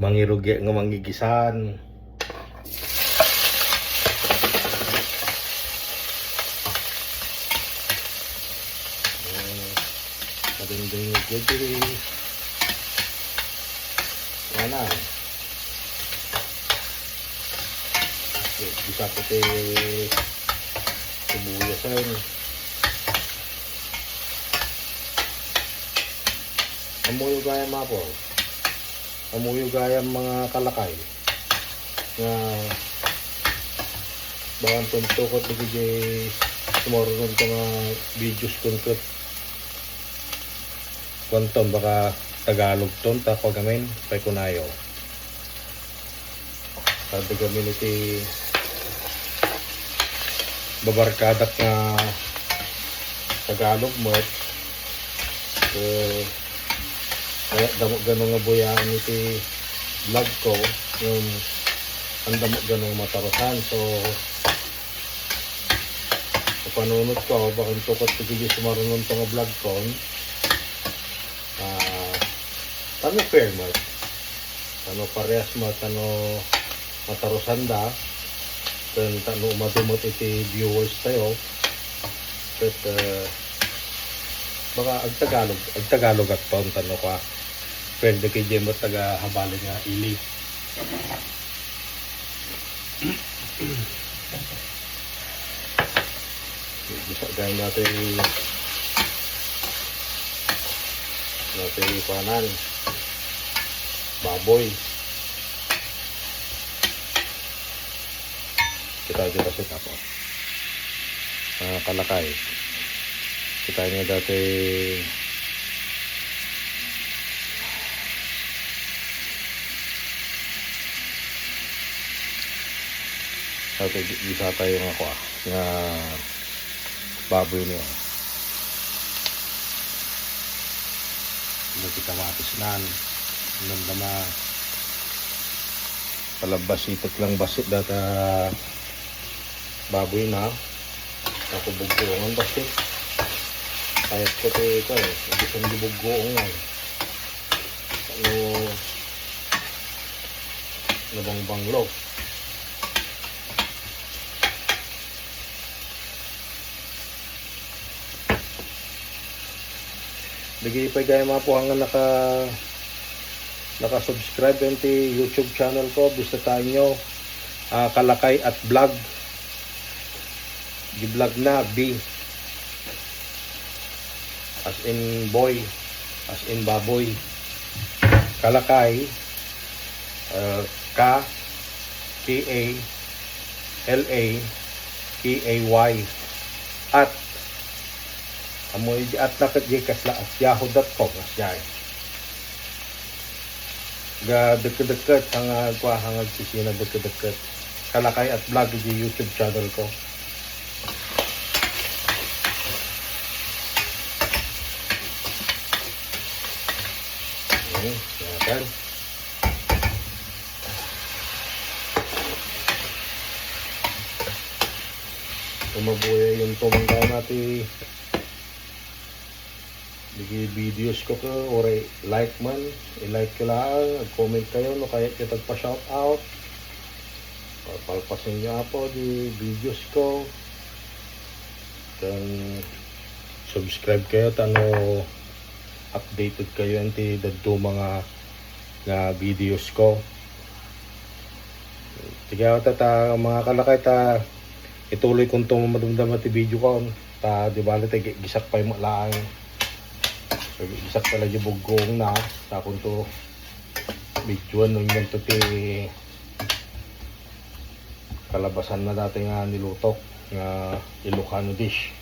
mangirugi nga mangigisan. Kading-ding yung gudri. Yan na. Bisa ko sibuyasan. Amuyo gaya mapo. Amuyo gaya mga kalakay. Nga bahan tuntukot lagi jay sumorong ko nga videos konkret. Kwanton baka Tagalog ton tapos gamin pay kunayo. Sabi gamin iti babarkadak nga Tagalog mo kaya damo ganong nga buyaan iti vlog ko yung ang damo ganong matarosan. So panunod ko bakit tukot tigili sumarunod to nga vlog ko tano fair mo tano parehas mo tano matarosan da tano madumot iti viewers tayo but baka ag Tagalog at ton tano ka pwede kay Jemo taga habali nga ili. Bisa gawin natin ipanan baboy. Kita set up kalakay. Kita niya dati bisa tayo nga ako nga baboy niya. Hindi kita matisnan nandama palabasitot lang basit data baboy na nakubugbuangan basit kahit ko ito hindi kong dibugbuangan ano nabangbanglo. Lagi pa gaya mga po hanggang naka-subscribe yung YouTube channel ko. Bisitahin nyo Kalakay at Vlog. Di-vlog na B as in boy, as in baboy. Kalakay KALAKAY at amoy at nakadjikas la at yahoo.com asyay ga deket-deket hangag kwa hangag sisina deket-deket Kalakay at Vlog di YouTube channel ko. Yan tumabuya yung tumangga natin di videos ko or like man i-like ko lang comment kayo no kaya kita pa shout out palpasin nyo po di videos ko then subscribe kayo tano updated kayo anti dadto mga nga videos ko. Tigaw ta mga kalakay ta ituloy kong itong madumdam at video ko ta di ba natin gisak pa yung malaang so gisak pala yung bugong na sa kung to videoan nung yung to kalabasan na dati nga nilutok nga Ilocano dish.